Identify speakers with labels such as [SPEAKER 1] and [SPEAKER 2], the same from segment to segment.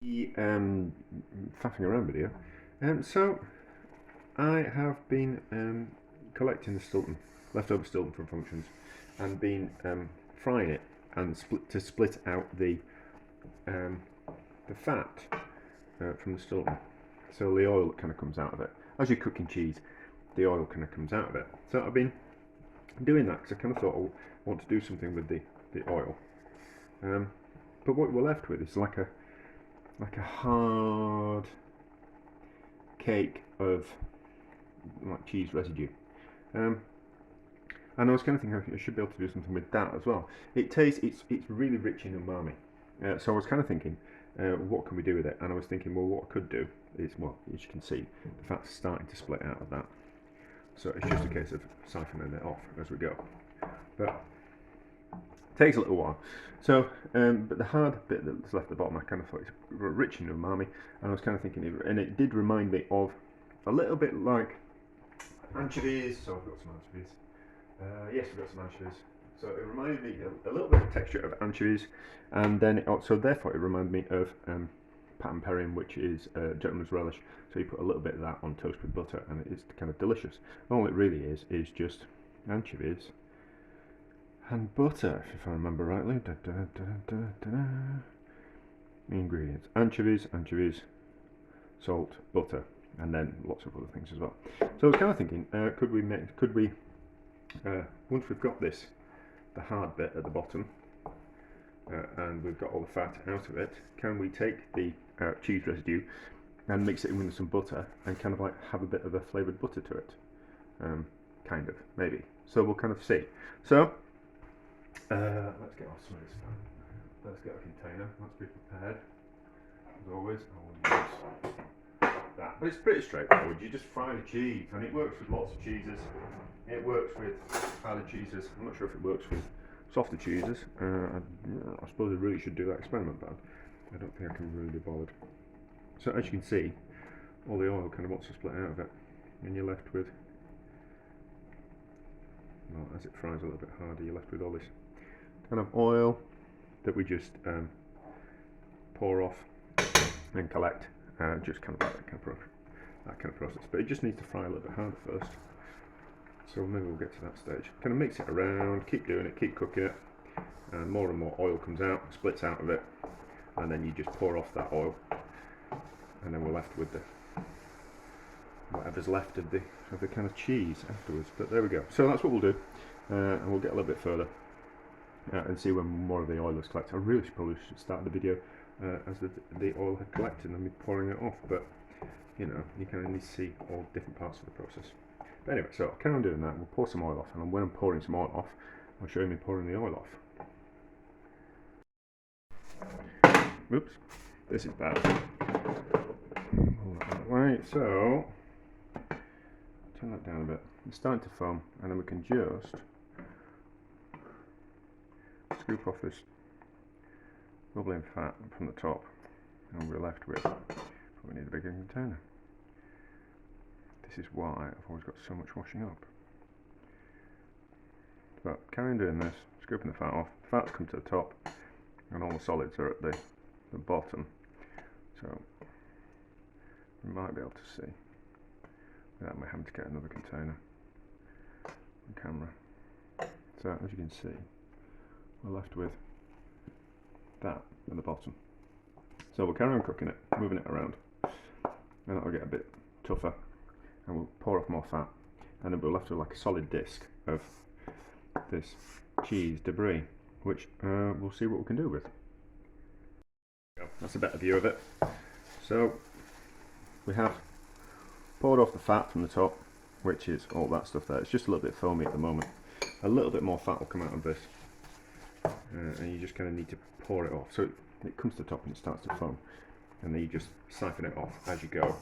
[SPEAKER 1] The faffing around video. So I have been collecting the Stilton, leftover Stilton from functions, and been frying it and split out the fat from the Stilton. So the oil kind of comes out of it. As you're cooking cheese, the oil kind of comes out of it. So I've been doing that because I kind of thought I want to do something with the oil. But what we're left with is like a hard cake of like cheese residue. And I was kind of thinking I should be able to do something with that as well. It's really rich in umami. So I was kind of thinking, what can we do with it? And I was thinking, well, what I could do is, well, as you can see, the fat's starting to split out of that. So it's just a case of siphoning it off as we go. But it takes a little while. So, but the hard bit that's left at the bottom, I kind of thought it's rich in umami, and I was kind of thinking, and it did remind me of a little bit like anchovies. So I've got some anchovies. Yes, I've got some anchovies. So it reminded me a little bit of texture of anchovies, and then therefore it reminded me of Patum Peperium, which is gentleman's relish. So you put a little bit of that on toast with butter, and it's kind of delicious. And all it really is just anchovies and butter, if I remember rightly. The ingredients: anchovies, salt, butter, and then lots of other things as well. So I was kind of thinking, could we once we've got this, the hard bit at the bottom, and we've got all the fat out of it, can we take the cheese residue and mix it in with some butter and kind of like have a bit of a flavoured butter to it? Kind of, maybe. So we'll kind of see. So let's get our smoothie stand. Let's get a container. Let's be prepared. As always, I will use that. But it's pretty straightforward. You just fry the cheese, and it works with lots of cheeses. It works with other cheeses. I'm not sure if it works with softer cheeses. I suppose I really should do that experiment, but I don't think I can really be bothered. So as you can see, all the oil kind of wants to split out of it, and you're left with, well, as it fries a little bit harder, you're left with all this kind of oil that we just pour off and collect, just kind of like that kind of process. But it just needs to fry a little bit harder first. So maybe we'll get to that stage. Kind of mix it around, keep doing it, keep cooking it, and more oil comes out, splits out of it, and then you just pour off that oil, and then we're left with the whatever's left of the kind of cheese afterwards. But there we go. So that's what we'll do, and we'll get a little bit further and see when more of the oil is collected. I really probably should start the video as the oil had collected and me pouring it off, but you know, you kind of need to see all different parts of the process. But anyway, so I'll carry on doing that. We'll pour some oil off, and when I'm pouring some oil off, I'll show you me pouring the oil off. Oops, this is bad. Pull that that way. So turn that down a bit. It's starting to foam, and then we can just scoop off this bubbling fat from the top, and we're left with, probably need a bigger container. This is why I've always got so much washing up. But carry on doing this, scooping the fat off. The fat's come to the top, and all the solids are at the bottom. So we might be able to see without me having to get another container on camera. So as you can see, we're left with that at the bottom. So we'll carry on cooking it, moving it around, and that'll get a bit tougher, and we'll pour off more fat, and then we're left with like a solid disc of this cheese debris, which we'll see what we can do with. That's a better view of it. So we have poured off the fat from the top, which is all that stuff there. It's just a little bit foamy at the moment. A little bit more fat will come out of this, and you just kind of need to pour it off. So it comes to the top and it starts to foam, and then you just siphon it off as you go.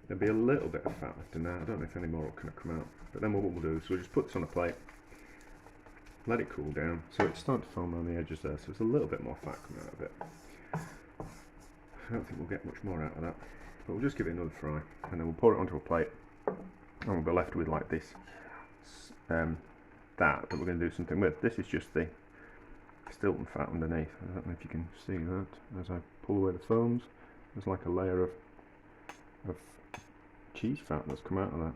[SPEAKER 1] There'll be a little bit of fat left in there. I don't know if any more will kind of come out. But then what we'll do is we'll just put this on a plate, let it cool down. So it's starting to foam on the edges there, so there's a little bit more fat coming out of it. I don't think we'll get much more out of that, but we'll just give it another fry, and then we'll pour it onto a plate, and we'll be left with like this that we're going to do something with. This is just the Stilton fat underneath. I don't know if you can see that as I pull away the foams. There's like a layer of cheese fat that's come out of that.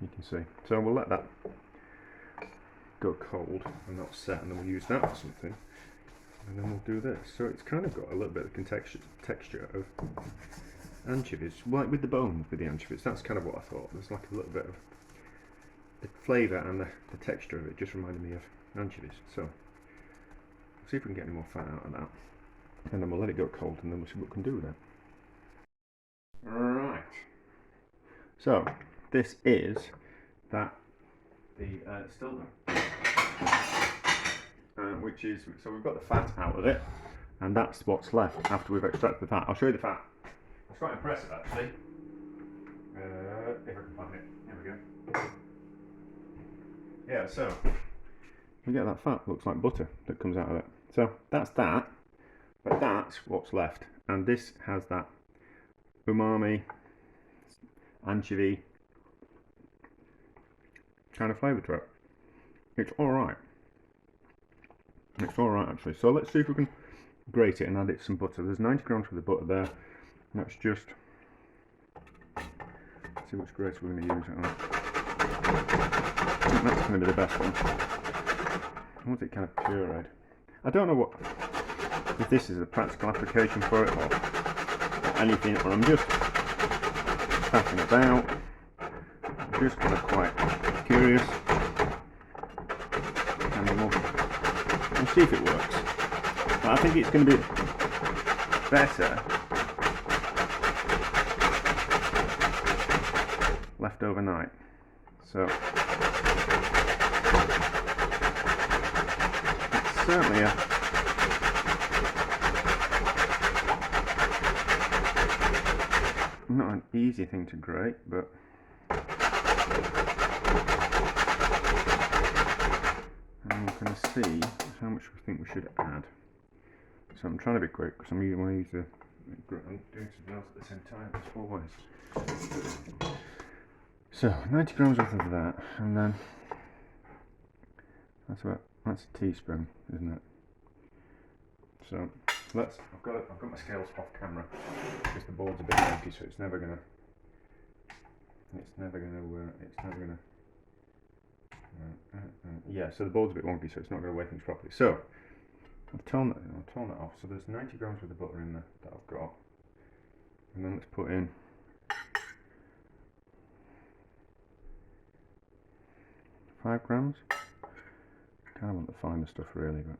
[SPEAKER 1] You can see. So we'll let that go cold and not set, and then we'll use that for something. And then we'll do this. So it's kind of got a little bit of texture of anchovies, like with the bones with the anchovies. That's kind of what I thought. There's like a little bit of the flavour and the texture of it just reminded me of anchovies. So we'll see if we can get any more fat out of that, and then we'll let it go cold, and then we'll see what we can do with it. Right. So this is the Stilton, which is, so we've got the fat out of it, and that's what's left after we've extracted the fat. I'll show you the fat. It's quite impressive actually. If I can find it. Here we go. Yeah, so we get that fat, looks like butter that comes out of it. So that's that, but that's what's left, and this has that umami, anchovy kind of flavour to it. It's alright. It's alright actually. So let's see if we can grate it and add it some butter. There's 90 grams worth of butter there. Let's just see which grater we're going to use it on. I think that's going to be the best one. I want it kind of pureed. I don't know if this is a practical application for it or anything, or I'm just faffing about. I'm just kind of quite curious, and we'll see if it works. But I think it's going to be better left overnight. So it's certainly not an easy thing to grate, but I'm going to see how much we think we should add. So I'm trying to be quick because I'm going to use the. I'm doing something else at the same time as always. So 90 grams worth of that, and then that's a teaspoon, isn't it? So I've got my scales off camera because the board's a bit wonky, so it's never gonna. Yeah, so the board's a bit wonky, so it's not gonna weigh things properly. So I'll turn that off. So there's 90 grams worth of butter in there that I've got, and then let's put in 5 grams. Kind of want the finer stuff really, but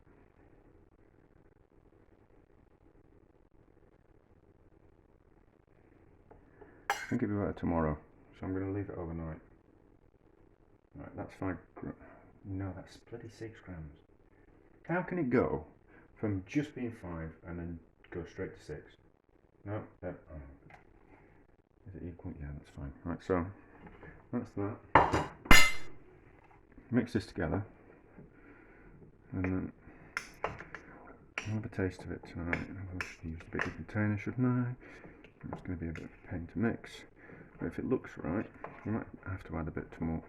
[SPEAKER 1] I think it'll be better tomorrow, so I'm going to leave it overnight. Right, that's 5 grams. No, that's bloody 6 grams. How can it go from just being 5 and then go straight to 6? No, is it equal? Yeah, that's fine. Right, so that's that. Mix this together, and then I'll have a taste of it tonight. I should use a bigger container, shouldn't I? It's going to be a bit of a pain to mix, but if it looks right, we might have to add a bit more.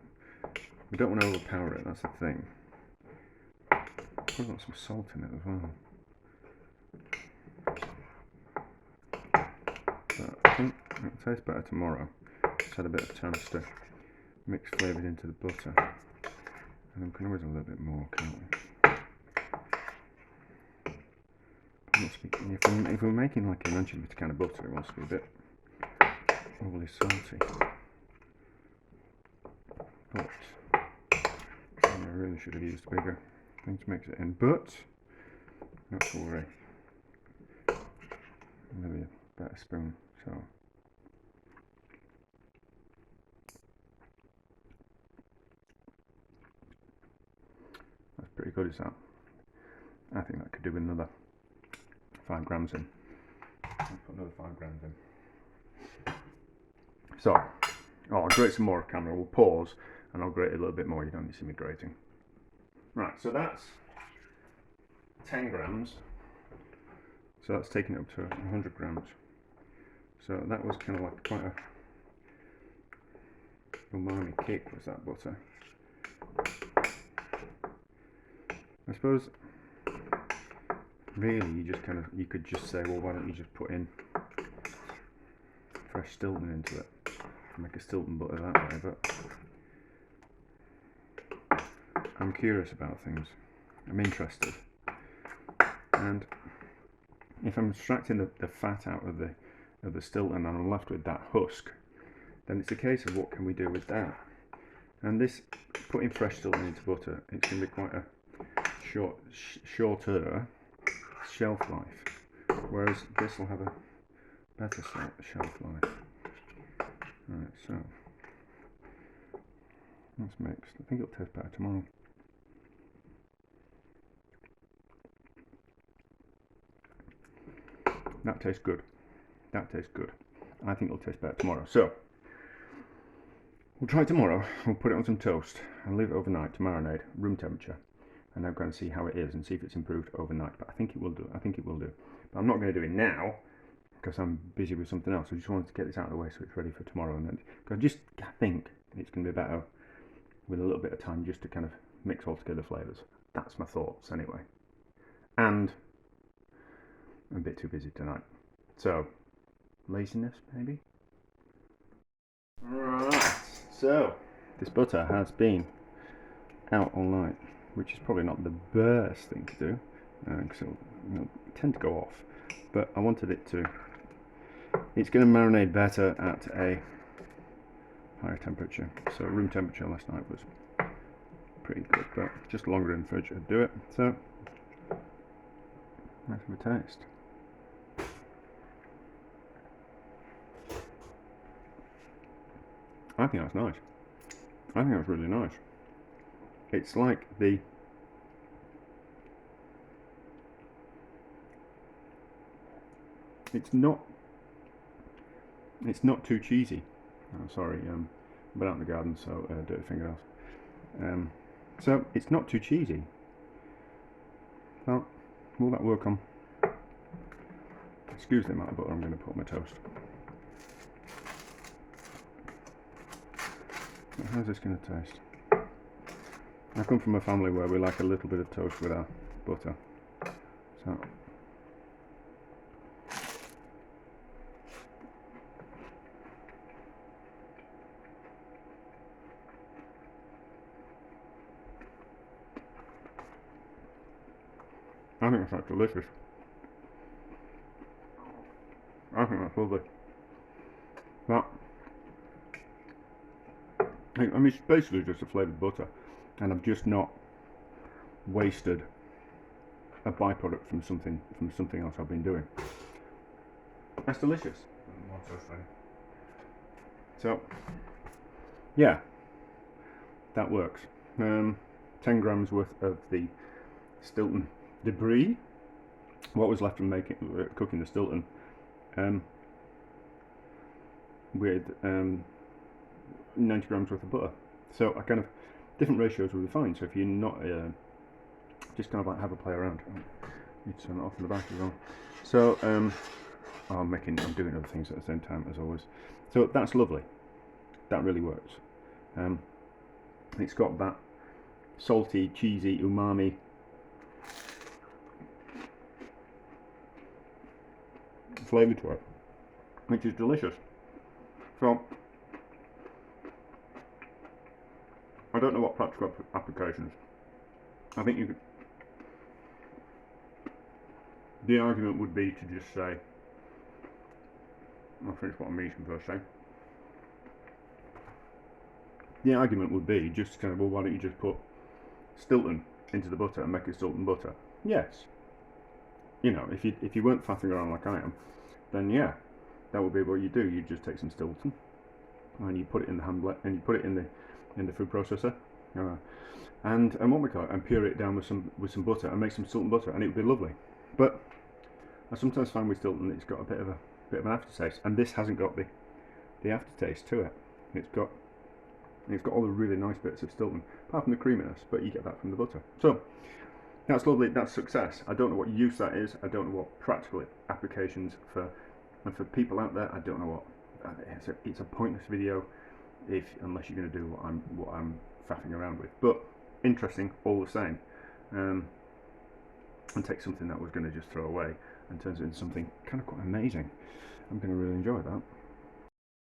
[SPEAKER 1] We don't want to overpower it, that's the thing. I've got some salt in it as well. So I think it'll taste better tomorrow. Just had a bit of chance to mix flavours into the butter. And we can always add a little bit more, can't we? If we're making like an anchovy kind of butter, it wants to be a bit overly salty. But I really should have used a bigger thing to mix it in, but not to worry. Maybe a better spoon. So that's pretty good, is that? I think that could do with another 5 grams in. I'll put another 5 grams in. So, I'll grate some more off camera. We'll pause and I'll grate a little bit more. You don't need to see me grating. Right, so that's 10 grams. So that's taking it up to 100 grams. So that was kind of like quite a umami kick, was that butter. I suppose really you just kind of, you could just say, well, why don't you just put in fresh Stilton into it, make a Stilton butter that way. But I'm curious about things, I'm interested, and if I'm extracting the fat out of the Stilton and I'm left with that husk, then it's a case of what can we do with that. And this, putting fresh Stilton into butter, it's going to be quite a shorter shelf life, whereas this will have a better shelf life. Right, so that's mixed. I think it'll taste better tomorrow. That tastes good. That tastes good. I think it'll taste better tomorrow. So we'll try it tomorrow. We'll put it on some toast and leave it overnight to marinate, room temperature. And I'm going to see how it is and see if it's improved overnight. But I think it will do. I think it will do. But I'm not going to do it now because I'm busy with something else. I just wanted to get this out of the way so it's ready for tomorrow. And then, because I think it's going to be better with a little bit of time just to kind of mix all together flavours. That's my thoughts anyway. And I'm a bit too busy tonight. So, laziness maybe? Right, so this butter has been out all night, which is probably not the best thing to do because it'll tend to go off, but I wanted it to, it's going to marinate better at a higher temperature. So room temperature last night was pretty good, but just longer in the fridge would do it. So let's have a taste. I think that's nice. I think that's really nice. It's like it's not too cheesy. Oh, sorry, I've been out in the garden, so dirty fingernails. So it's not too cheesy. Now, will that work on? Excuse the amount of butter I'm going to put on my toast. How's this going to taste? I come from a family where we like a little bit of toast with our butter. So I think that's delicious. I think that's lovely. That, I mean, it's basically just a flavoured butter, and I've just not wasted a byproduct from something else I've been doing. That's delicious. So, yeah, that works. 10 grams worth of the Stilton debris, what was left from cooking the Stilton, with 90 grams worth of butter. So I kind of, different ratios will be fine. So if you're not, just kind of like have a play around. Need to turn it off in the back as well. So I'm doing other things at the same time as always. So that's lovely. That really works. It's got that salty, cheesy, umami flavour to it, which is delicious. So I don't know what practical applications. I think you could, the argument would be to just say, I'll finish what I'm eating first thing. The argument would be just kind of, well, why don't you just put Stilton into the butter and make it Stilton butter? Yes. You know, if you weren't faffing around like I am, then yeah, that would be what you do. You just take some Stilton and you put it in the hand and you put it in the food processor, and what we call it, and puree it down with some butter and make some Stilton butter, and it would be lovely. But I sometimes find with Stilton it's got a bit of an aftertaste, and this hasn't got the aftertaste to it. It's got all the really nice bits of Stilton, apart from the creaminess, but you get that from the butter. So that's lovely. That's success. I don't know what use that is. I don't know what practical applications for people out there. I don't know what. It's a pointless video unless you're going to do what I'm faffing around with. But interesting all the same. and takes something that I was going to just throw away and turns it into something kind of quite amazing. I'm going to really enjoy that.